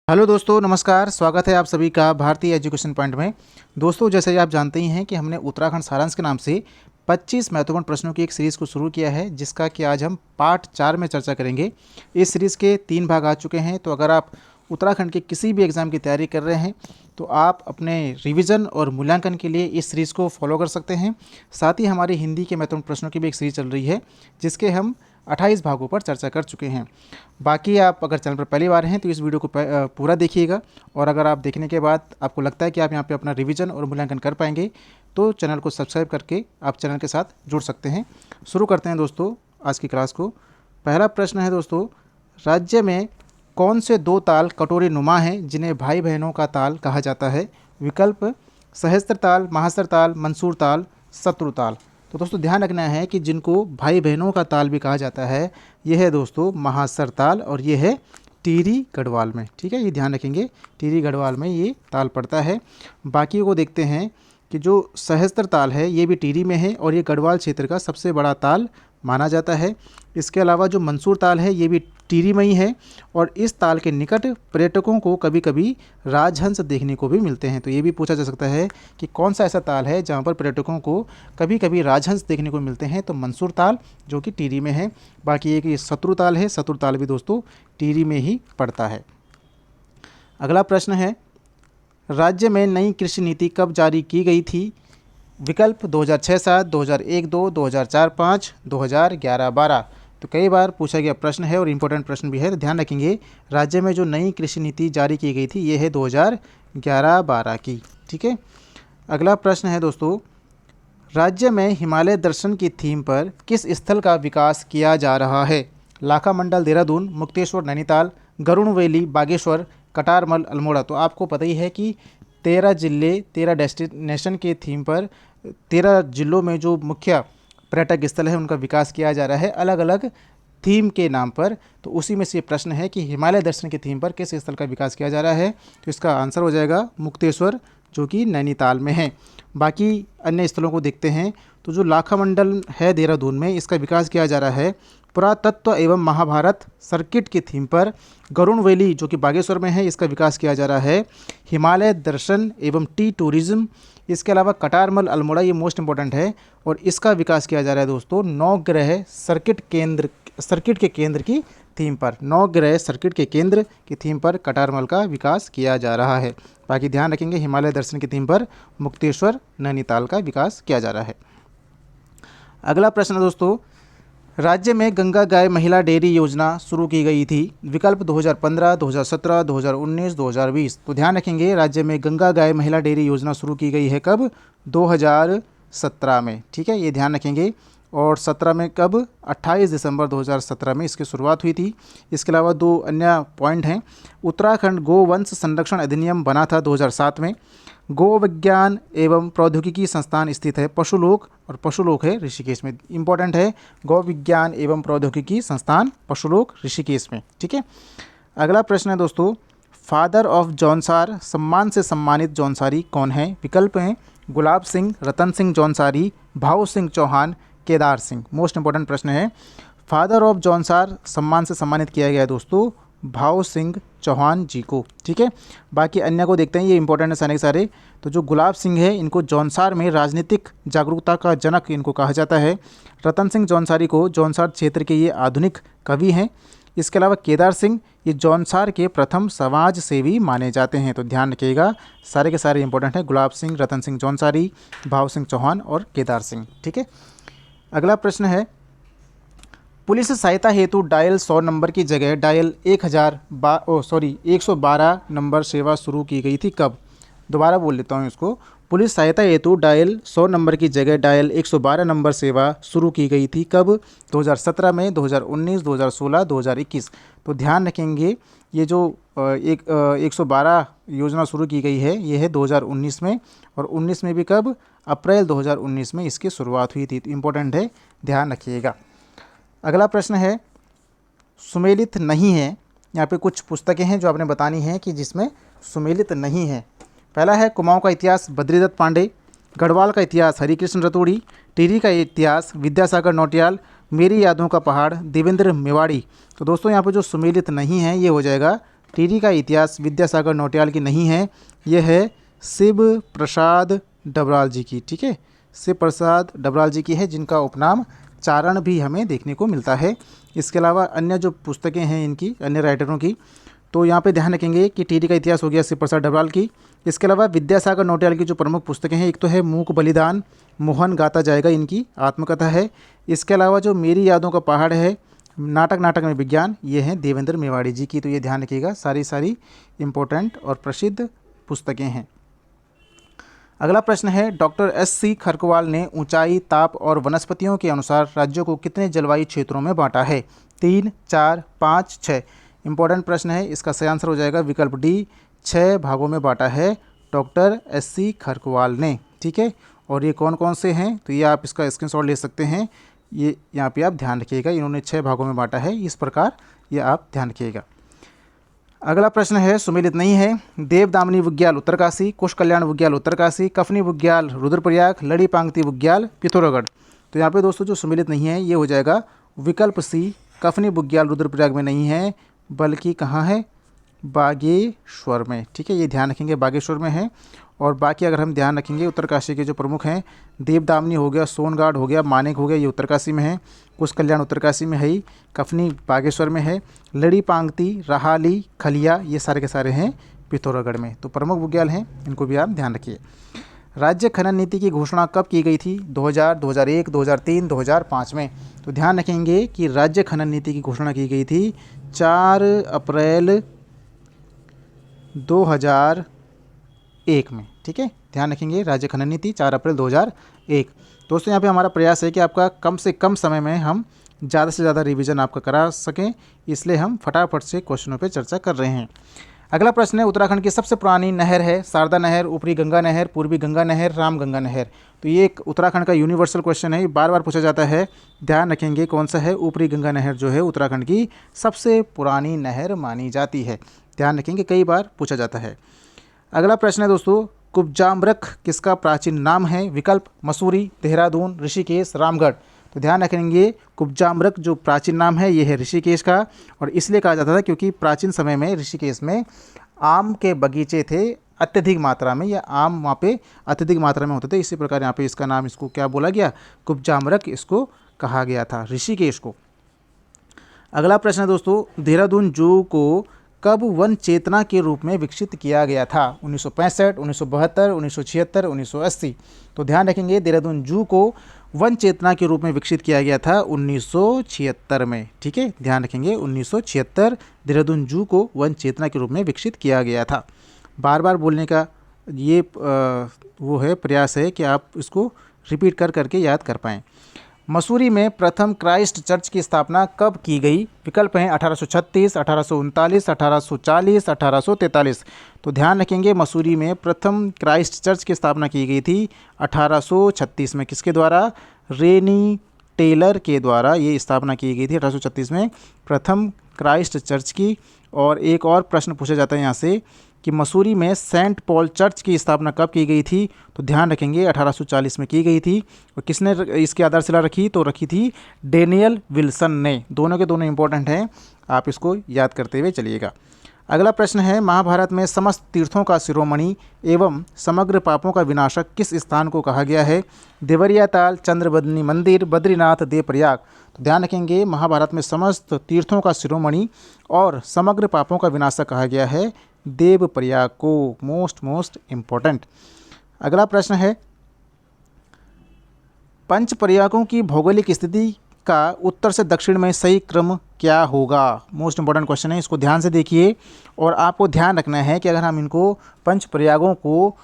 Hello दोस्तों, नमस्कार। स्वागत है आप सभी का भारतीय एजुकेशन पॉइंट में। दोस्तों, जैसे आप जानते ही हैं कि हमने उत्तराखंड सारांश के नाम से 25 महत्वपूर्ण प्रश्नों की एक सीरीज़ को शुरू किया है, जिसका कि आज हम पार्ट 4 में चर्चा करेंगे। इस सीरीज़ के 3 भाग आ चुके हैं। तो अगर आप उत्तराखंड के किसी भी एग्ज़ाम की तैयारी कर रहे हैं तो आप अपने रिवीजन और मूल्यांकन के लिए इस सीरीज़ को फॉलो कर सकते हैं। साथ ही हमारी हिंदी के महत्वपूर्ण प्रश्नों की भी एक सीरीज़ चल रही है, जिसके हम 28 भागों पर चर्चा कर चुके हैं। बाकी आप अगर चैनल पर पहली बार हैं तो इस वीडियो को पूरा देखिएगा, और अगर आप देखने के बाद आपको लगता है कि आप यहाँ पे अपना रिवीजन और मूल्यांकन कर पाएंगे तो चैनल को सब्सक्राइब करके आप चैनल के साथ जुड़ सकते हैं। शुरू करते हैं दोस्तों आज की क्लास को। पहला प्रश्न है दोस्तों, राज्य में कौन से 2 ताल कटोरी नुमा हैं जिन्हें भाई बहनों का ताल कहा जाता है? विकल्प सहस्त्र ताल, महास्त्र ताल, मंसूर ताल, शत्रु ताल। तो दोस्तों ध्यान रखना है कि जिनको भाई बहनों का ताल भी कहा जाता है, यह है दोस्तों महास्त्र ताल, और ये है टिहरी गढ़वाल में। ठीक है, ये ध्यान रखेंगे, टिहरी गढ़वाल में ये ताल पड़ता है। बाकी को देखते हैं कि जो सहस्त्र ताल है ये भी टिहरी में है और ये गढ़वाल क्षेत्र का सबसे बड़ा ताल माना जाता है। इसके अलावा जो मंसूर ताल है ये भी टिहरी में ही है, और इस ताल के निकट पर्यटकों को कभी कभी राजहंस देखने को भी मिलते हैं। तो ये भी पूछा जा सकता है कि कौन सा ऐसा ताल है जहाँ पर पर्यटकों को कभी कभी राजहंस देखने को मिलते हैं? तो मंसूर ताल जो कि टिहरी में है। बाकी एक ये शत्रु ताल है, शत्रु ताल भी दोस्तों टिहरी में ही पड़ता है। अगला प्रश्न है, राज्य में नई कृषि नीति कब जारी की गई थी? विकल्प 2006-7, 2001-2, 2004-5, 2011-12। तो कई बार पूछा गया प्रश्न है और इम्पोर्टेंट प्रश्न भी है, तो ध्यान रखेंगे। राज्य में जो नई कृषि नीति जारी की गई थी ये है 2011-12 की। ठीक है। अगला प्रश्न है दोस्तों, राज्य में हिमालय दर्शन की थीम पर किस स्थल का विकास किया जा रहा है? लाखा मंडल देहरादून, मुक्तेश्वर नैनीताल, गरुड़ वैली बागेश्वर, कटारमल अल्मोड़ा। तो आपको पता ही है कि 13 जिले 13 डेस्टिनेशन के थीम पर 13 जिलों में जो मुख्य पर्यटक स्थल है उनका विकास किया जा रहा है अलग अलग थीम के नाम पर। तो उसी में से प्रश्न है कि हिमालय दर्शन की थीम पर किस स्थल का विकास किया जा रहा है? तो इसका आंसर हो जाएगा मुक्तेश्वर, जो कि नैनीताल में है। बाकी अन्य स्थलों को देखते हैं। तो जो लाखा मंडल है देहरादून में, इसका विकास किया जा रहा है पुरातत्व एवं महाभारत सर्किट की थीम पर। गरुड़ वैली जो कि बागेश्वर में है, इसका विकास किया जा रहा है हिमालय दर्शन एवं टी टूरिज्म। इसके अलावा कटारमल अल्मोड़ा, ये मोस्ट इंपॉर्टेंट है, और इसका विकास किया जा रहा है दोस्तों नवग्रह सर्किट के केंद्र की थीम पर। नवग्रह सर्किट के केंद्र की थीम पर कटारमल का विकास किया जा रहा है। बाकी ध्यान रखेंगे, हिमालय दर्शन की थीम पर मुक्तेश्वर नैनीताल का विकास किया जा रहा है। अगला प्रश्न है दोस्तों, राज्य में गंगा गाय महिला डेयरी योजना शुरू की गई थी। विकल्प 2015, 2017, 2019, 2020। तो ध्यान रखेंगे, राज्य में गंगा गाय महिला डेयरी योजना शुरू की गई है कब? 2017 में। ठीक है, ये ध्यान रखेंगे। और 17 में कब? 28 दिसंबर 2017 में इसकी शुरुआत हुई थी। इसके अलावा 2 अन्य पॉइंट हैं। उत्तराखंड गोवंश संरक्षण अधिनियम बना था 2007 में। गो विज्ञान एवं प्रौद्योगिकी संस्थान स्थित है पशुलोक, और पशुलोक है ऋषिकेश में। इंपॉर्टेंट है, गौ विज्ञान एवं प्रौद्योगिकी संस्थान पशुलोक ऋषिकेश में। ठीक है। अगला प्रश्न है दोस्तों, फादर ऑफ जौनसार सम्मान से सम्मानित जौनसारी कौन है? विकल्प हैं गुलाब सिंह, रतन सिंह जौनसारी, भाऊ सिंह चौहान, केदार सिंह। मोस्ट इंपॉर्टेंट प्रश्न है। फादर ऑफ जौनसार सम्मान से सम्मानित किया गया है दोस्तों भाऊ सिंह चौहान जी को। ठीक है। बाकी अन्य को देखते हैं, ये इंपॉर्टेंट है सारे के सारे। तो जो गुलाब सिंह है, इनको जौनसार में राजनीतिक जागरूकता का जनक इनको कहा जाता है। रतन सिंह जौनसारी को जौनसार क्षेत्र के ये आधुनिक कवि हैं। इसके अलावा केदार सिंह ये जौनसार के प्रथम समाज सेवी माने जाते हैं। तो ध्यान रखिएगा, सारे के सारे इंपॉर्टेंट हैं। गुलाब सिंह, रतन सिंह जौनसारी, भाऊ सिंह चौहान और केदार सिंह। ठीक है। अगला प्रश्न है, पुलिस सहायता हेतु डायल 100 नंबर की जगह डायल 112 नंबर सेवा शुरू की गई थी कब? दोबारा बोल लेता हूँ इसको। पुलिस सहायता हेतु डायल 100 नंबर की जगह डायल 112 नंबर सेवा शुरू की गई थी कब? 2017 में, 2019, 2016, 2021। तो ध्यान रखेंगे, ये जो 112 योजना शुरू की गई है ये है 2019 में, और 19 में भी कब? अप्रैल 2019 में इसकी शुरुआत हुई थी। तो इम्पोर्टेंट है, ध्यान रखिएगा। अगला प्रश्न है, सुमेलित नहीं है। यहाँ पे कुछ पुस्तकें हैं जो आपने बतानी है कि जिसमें सुमेलित नहीं है। पहला है कुमाऊँ का इतिहास बद्रीदत्त पांडे, गढ़वाल का इतिहास हरिकृष्ण रतूड़ी, टिहरी का इतिहास विद्यासागर नौटियाल, मेरी यादों का पहाड़ देवेंद्र मेवाड़ी। तो दोस्तों यहाँ पर जो सुमेलित नहीं है ये हो जाएगा टिहरी का इतिहास विद्यासागर नौटियाल की नहीं है, यह है शिव प्रसाद डबराल जी की। ठीक है, शिव प्रसाद डबराल जी की है, जिनका उपनाम चारण भी हमें देखने को मिलता है। इसके अलावा अन्य जो पुस्तकें हैं इनकी, अन्य राइटरों की, तो यहाँ पे ध्यान रखेंगे कि टिहरी का इतिहास हो गया शिव प्रसाद डबराल की। इसके अलावा विद्यासागर नौटियाल की जो प्रमुख पुस्तकें हैं, एक तो है मूक बलिदान, मोहन गाता जाएगा, इनकी आत्मकथा है। इसके अलावा जो मेरी यादों का पहाड़ है, नाटक में विज्ञान, ये हैं देवेंद्र मेवाड़ी जी की। तो ये ध्यान रखिएगा, सारी इम्पोर्टेंट और प्रसिद्ध पुस्तकें हैं। अगला प्रश्न है, डॉक्टर S.C. खरकवाल ने ऊंचाई, ताप और वनस्पतियों के अनुसार राज्यों को कितने जलवायु क्षेत्रों में बांटा है? 3, 4, 5, 6। इंपॉर्टेंट प्रश्न है, इसका सही आंसर हो जाएगा विकल्प डी, 6 भागों में बांटा है डॉक्टर S.C. खरकवाल ने। ठीक है, और ये कौन कौन से हैं, तो ये आप इसका स्क्रीनशॉट ले सकते हैं। ये यहाँ पे आप ध्यान रखिएगा, इन्होंने 6 भागों में बांटा है, इस प्रकार ये आप ध्यान रखिएगा। अगला प्रश्न है, सुमेलित नहीं है। देवदामिनी बुग्याल उत्तरकाशी, कुश कल्याण बुग्याल उत्तरकाशी, कफनी बुग्याल रुद्रप्रयाग, लड़ी पांगती बुग्याल पिथौरागढ़। तो यहाँ पे दोस्तों जो सुमेलित नहीं है ये हो जाएगा विकल्प सी, कफनी बुग्याल रुद्रप्रयाग में नहीं है, बल्कि कहाँ है? बागेश्वर में। ठीक है, ये ध्यान रखेंगे, बागेश्वर में है। और बाकी अगर हम ध्यान रखेंगे, उत्तरकाशी के जो प्रमुख हैं, देवदामिनी हो गया, सोनगाड हो गया, मानेक हो गया, ये उत्तरकाशी में है। कुश कल्याण उत्तरकाशी में है ही, कफनी बागेश्वर में है, लड़ी पांगती, रहाली, खलिया, ये सारे के सारे हैं पिथौरागढ़ में। तो प्रमुख बुग्याल हैं, इनको भी आप ध्यान रखिए। राज्य खनन नीति की घोषणा कब की गई थी? 2000, 2001, 2003, 2005 में। तो ध्यान रखेंगे कि राज्य खनन नीति की घोषणा की गई थी 4 अप्रैल 2001 में। ठीक है, ध्यान रखेंगे, राज्य खनन नीति 4 अप्रैल 2001। दोस्तों यहाँ पे हमारा प्रयास है कि आपका कम से कम समय में हम ज़्यादा से ज़्यादा रिवीजन आपका करा सकें, इसलिए हम फटाफट से क्वेश्चनों पे चर्चा कर रहे हैं। अगला प्रश्न है, उत्तराखंड की सबसे पुरानी नहर है शारदा नहर, ऊपरी गंगा नहर, पूर्वी गंगा नहर, राम गंगा नहर। तो ये एक उत्तराखंड का यूनिवर्सल क्वेश्चन है, बार बार पूछा जाता है। ध्यान रखेंगे कौन सा है, ऊपरी गंगा नहर जो है उत्तराखंड की सबसे पुरानी नहर मानी जाती है। ध्यान रखेंगे, कई बार पूछा जाता है। अगला प्रश्न है दोस्तों, कुब्जामरख किसका प्राचीन नाम है? विकल्प मसूरी, देहरादून, ऋषिकेश, रामगढ़। तो ध्यान रखेंगे, कुब्जामरख जो प्राचीन नाम है ये है ऋषिकेश का, और इसलिए कहा जाता था क्योंकि प्राचीन समय में ऋषिकेश में आम के बगीचे थे अत्यधिक मात्रा में, या आम वहाँ पे अत्यधिक मात्रा में होते थे। इसी प्रकार यहाँ पे इसका नाम, इसको क्या बोला गया? कुब्जामरख इसको कहा गया था, ऋषिकेश को। अगला प्रश्न है दोस्तों, देहरादून जू को कब वन चेतना के रूप में विकसित किया गया था? 1965, 1972, 1976, 1980। तो ध्यान रखेंगे, देहरादून जू को वन चेतना के रूप में विकसित किया गया था 1976 में। ठीक है, ध्यान रखेंगे, 1976 देहरादून जू को वन चेतना के रूप में विकसित किया गया था। बार बार बोलने का ये वो है, प्रयास है कि आप इसको रिपीट कर करके याद कर पाएँ। मसूरी में प्रथम क्राइस्ट चर्च की स्थापना कब की गई? विकल्प हैं 1836, 1839, 1840, 1843। तो ध्यान रखेंगे, मसूरी में प्रथम क्राइस्ट चर्च की स्थापना की गई थी 1836 में। किसके द्वारा? रेनी टेलर के द्वारा ये स्थापना की गई थी 1836 में, प्रथम क्राइस्ट चर्च की। और एक और प्रश्न पूछा जाता है यहाँ से कि मसूरी में सेंट पॉल चर्च की स्थापना कब की गई थी? तो ध्यान रखेंगे, 1840 में की गई थी। और किसने इसकी आधारशिला रखी? तो रखी थी डेनियल विल्सन ने। दोनों के दोनों इंपॉर्टेंट हैं, आप इसको याद करते हुए चलिएगा। अगला प्रश्न है, महाभारत में समस्त तीर्थों का शिरोमणि एवं समग्र पापों का विनाशक किस स्थान को कहा गया है? देवरिया ताल, चंद्रबदनी मंदिर, बद्रीनाथ, देवप्रयाग। तो ध्यान रखेंगे, महाभारत में समस्त तीर्थों का शिरोमणि और समग्र पापों का विनाशक कहा गया है देवप्रयाग को। Most important. अगला प्रश्न है, पंच प्रयागों की भौगोलिक स्थिति का उत्तर से दक्षिण में सही क्रम क्या होगा? मोस्ट इंपॉर्टेंट क्वेश्चन है, इसको ध्यान से देखिए। और आपको ध्यान रखना है कि अगर हम इनको पंच प्रयागों को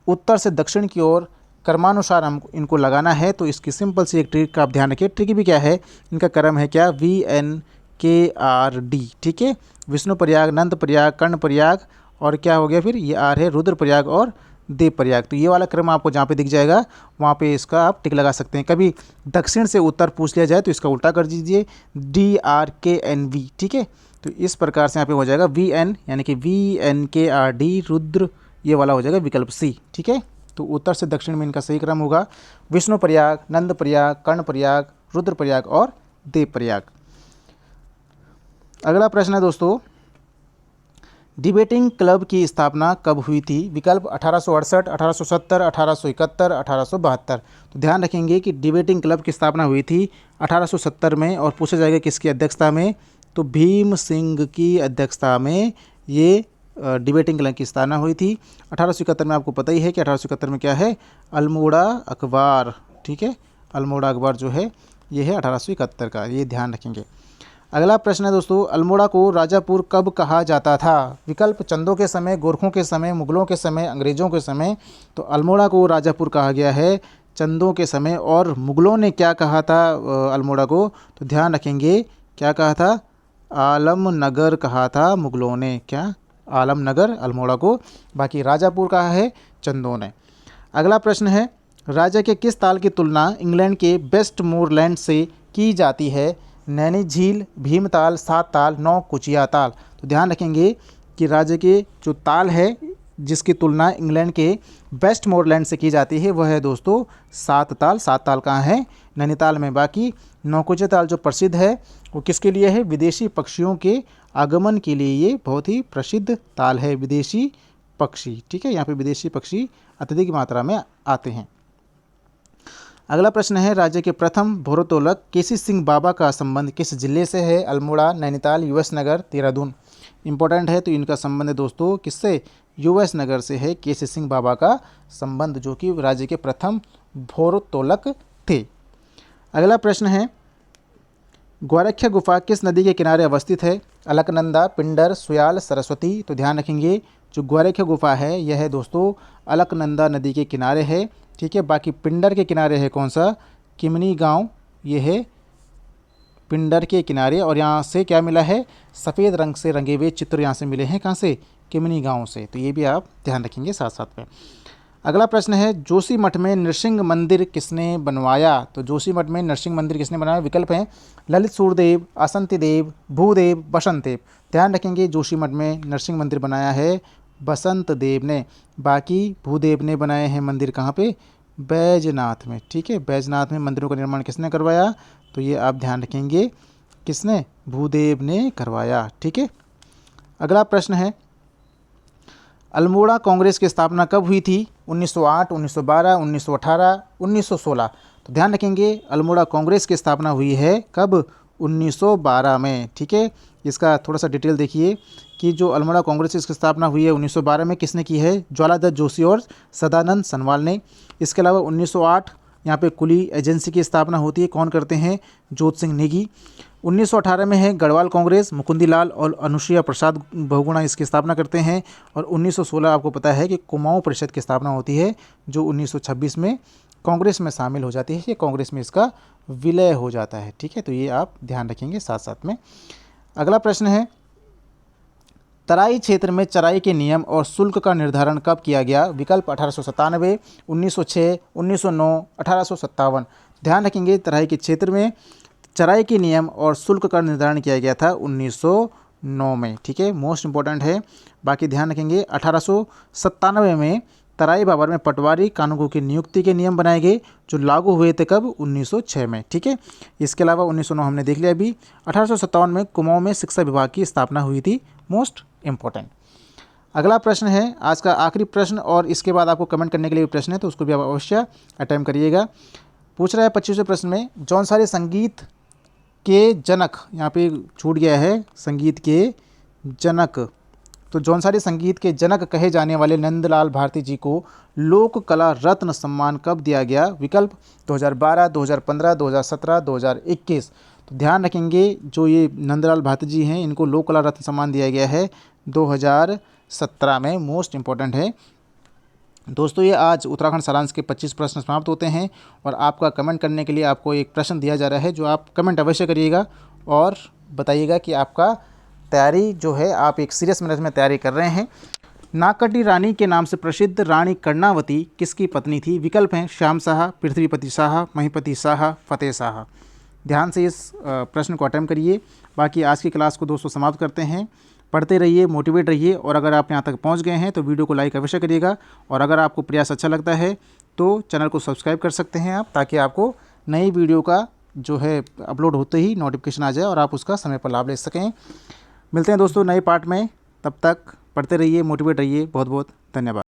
उत्तर से दक्षिण की ओर क्रमानुसार हम इनको लगाना है, तो इसकी सिंपल सी एक ट्रिक का आप ध्यान रखिए। ट्रिक भी क्या है, इनका क्रम है क्या? VNKRD। ठीक है, विष्णु प्रयाग, नंद प्रयाग, कर्ण प्रयाग, और क्या हो गया फिर? ये R है, रुद्र प्रयाग और देव प्रयाग। तो ये वाला क्रम आपको जहाँ पे दिख जाएगा वहाँ पे इसका आप टिक लगा सकते हैं। कभी दक्षिण से उत्तर पूछ लिया जाए तो इसका उल्टा कर दीजिए, DRKNV। ठीक है, तो इस प्रकार से यहाँ पे हो जाएगा VN, यानी कि VNKRD रुद्र, ये वाला हो जाएगा विकल्प C। ठीक है, तो उत्तर से दक्षिण में इनका सही क्रम होगा विष्णु प्रयाग, नंद प्रयाग, कर्ण प्रयाग, रुद्र प्रयाग और देव प्रयाग। अगला प्रश्न है दोस्तों, डिबेटिंग क्लब की स्थापना कब हुई थी? विकल्प 1868, 1870, 1871, 1872। तो ध्यान रखेंगे कि डिबेटिंग क्लब की स्थापना हुई थी 1870 में, और पूछा जाएगा किसकी अध्यक्षता में, तो भीम सिंह की अध्यक्षता में ये डिबेटिंग क्लब की स्थापना हुई थी। 1871 में आपको पता ही है कि 1871 में क्या है, अल्मोड़ा अखबार, ठीक है, अल्मोड़ा अखबार जो है ये है 1871 का, ये ध्यान रखेंगे। अगला प्रश्न है दोस्तों, अल्मोड़ा को राजापुर कब कहा जाता था? विकल्प चंदों के समय, गोरखों के समय, मुगलों के समय, अंग्रेज़ों के समय। तो अल्मोड़ा को राजापुर कहा गया है चंदों के समय। और मुगलों ने क्या कहा था अल्मोड़ा को? तो ध्यान रखेंगे, क्या कहा था? आलमनगर कहा था मुगलों ने। क्या? आलमनगर अल्मोड़ा को। बाकी राजापुर कहा है चंदों ने। अगला प्रश्न है, राज्य के किस ताल की तुलना इंग्लैंड के वेस्टमोरलैंड से की जाती है? नैनी झील, भीमताल, सात ताल, नौ कुचिया ताल। तो ध्यान रखेंगे कि राज्य के जो ताल है जिसकी तुलना इंग्लैंड के वेस्टमोरलैंड से की जाती है वह है दोस्तों सात ताल। सात ताल कहाँ है? नैनीताल में। बाकी नौकुचिया ताल जो प्रसिद्ध है वो किसके लिए है? विदेशी पक्षियों के आगमन के लिए ये बहुत ही प्रसिद्ध ताल है। विदेशी पक्षी, ठीक है, यहाँ पे विदेशी पक्षी अत्यधिक मात्रा में आते हैं। अगला प्रश्न है, राज्य के प्रथम भोरोत्तोलक केसी सिंह बाबा का संबंध किस जिले से है? अल्मोड़ा, नैनीताल, यूएस नगर, देहरादून। इंपॉर्टेंट है, तो इनका संबंध है दोस्तों किससे? यूएस नगर से है केसी सिंह बाबा का संबंध, जो कि राज्य के प्रथम भोरोत्तोलक थे। अगला प्रश्न है, ग्वारख्या गुफा किस नदी के किनारे अवस्थित है? अलकनंदा, पिंडर, सुयाल, सरस्वती। तो ध्यान रखेंगे जो ग्वारख्या गुफा है यह है दोस्तों अलकनंदा नदी के किनारे है, ठीक है। बाकी पिंडर के किनारे है कौन सा? किमनी गांव, ये है पिंडर के किनारे। और यहाँ से क्या मिला है? सफ़ेद रंग से रंगे हुए चित्र यहाँ से मिले हैं, कहाँ से? किमनी गांव से। तो ये भी आप ध्यान रखेंगे साथ साथ में। अगला प्रश्न है, जोशीमठ में नृसिंह मंदिर किसने बनवाया? तो जोशीमठ में नृसिंह मंदिर किसने बनाया? विकल्प हैं ललित सूरदेव, आसंती देव, भूदेव, बसंत देव। ध्यान रखेंगे जोशीमठ में नृसिंह मंदिर बनाया है बसंत देव ने। बाकी भूदेव ने बनाए हैं मंदिर कहाँ पे? बैजनाथ में, ठीक है। बैजनाथ में मंदिरों का निर्माण किसने करवाया? तो ये आप ध्यान रखेंगे किसने? भूदेव ने करवाया, ठीक है। अगला प्रश्न है, अल्मोड़ा कांग्रेस की स्थापना कब हुई थी? 1908, 1912, 1918, 1916। तो ध्यान रखेंगे अल्मोड़ा कांग्रेस की स्थापना हुई है कब? 1912 में, ठीक है। इसका थोड़ा सा डिटेल देखिए कि जो अल्मोड़ा कांग्रेस की स्थापना हुई है 1912 में, किसने की है? ज्वालादत्त जोशी और सदानंद सनवाल ने। इसके अलावा 1908 यहाँ पे कुली एजेंसी की स्थापना होती है, कौन करते हैं? जोत सिंह नेगी। 1918 में है गढ़वाल कांग्रेस, मुकुंदीलाल और अनुसुईया प्रसाद बहुगुणा इसकी स्थापना करते हैं। और 1916 आपको पता है कि कुमाऊं परिषद की स्थापना होती है, जो 1926 में कांग्रेस में शामिल हो जाती है। ये कांग्रेस में इसका विलय हो जाता है, ठीक है। तो ये आप ध्यान रखेंगे साथ साथ में। अगला प्रश्न है, तराई क्षेत्र में चराई के नियम और शुल्क का निर्धारण कब किया गया? विकल्प 1897, 1906, 1909, 1857। ध्यान रखेंगे तराई के क्षेत्र में चराई के नियम और शुल्क का निर्धारण किया गया था 1909 में, ठीक है। मोस्ट इंपॉर्टेंट है। बाकी ध्यान रखेंगे 1897 में तराई बाबर में पटवारी कानूनगो की नियुक्ति के नियम बनाए गए, जो लागू हुए थे कब? 1906 में, ठीक है। इसके अलावा 1909 हमने देख लिया अभी। 1857 में कुमाऊं में शिक्षा विभाग की स्थापना हुई थी, मोस्ट इम्पोर्टेंट। अगला प्रश्न है आज का आखिरी प्रश्न, और इसके बाद आपको कमेंट करने के लिए प्रश्न है, तो उसको भी आप अवश्य अटेम्प्ट करिएगा। पूछ रहा है 25वें प्रश्न में, जौनसारी संगीत के जनक, यहाँ पे छूट गया है संगीत के जनक, तो जौनसारी संगीत के जनक कहे जाने वाले नंदलाल भारती जी को लोक कला रत्न सम्मान कब दिया गया? विकल्प 2012, 2015, 2017, 2021। तो ध्यान रखेंगे जो ये नंदलाल भारती जी हैं इनको लोक कला रत्न सम्मान दिया गया है 2017 में, मोस्ट इम्पॉर्टेंट है दोस्तों। ये आज उत्तराखंड सारांश के 25 प्रश्न समाप्त होते हैं, और आपका कमेंट करने के लिए आपको एक प्रश्न दिया जा रहा है, जो आप कमेंट अवश्य करिएगा और बताइएगा कि आपका तैयारी जो है आप एक सीरियस मैनर में तैयारी कर रहे हैं। नाकटी रानी के नाम से प्रसिद्ध रानी कर्णावती किसकी पत्नी थी? विकल्प हैं श्याम शाह, पृथ्वीपति शाह, महीपति शाह, फतेह शाह। ध्यान से इस प्रश्न को अटेम्प्ट करिए। बाकी आज की क्लास को दोस्तों समाप्त करते हैं। पढ़ते रहिए, मोटिवेट रहिए, और अगर आप यहाँ तक पहुँच गए हैं तो वीडियो को लाइक अवश्य करिएगा। और अगर आपको प्रयास अच्छा लगता है तो चैनल को सब्सक्राइब कर सकते हैं आप, ताकि आपको नई वीडियो का जो है अपलोड होते ही नोटिफिकेशन आ जाए और आप उसका समय पर लाभ ले सकें। मिलते हैं दोस्तों नए पार्ट में, तब तक पढ़ते रहिए, मोटिवेट रहिए। बहुत बहुत धन्यवाद।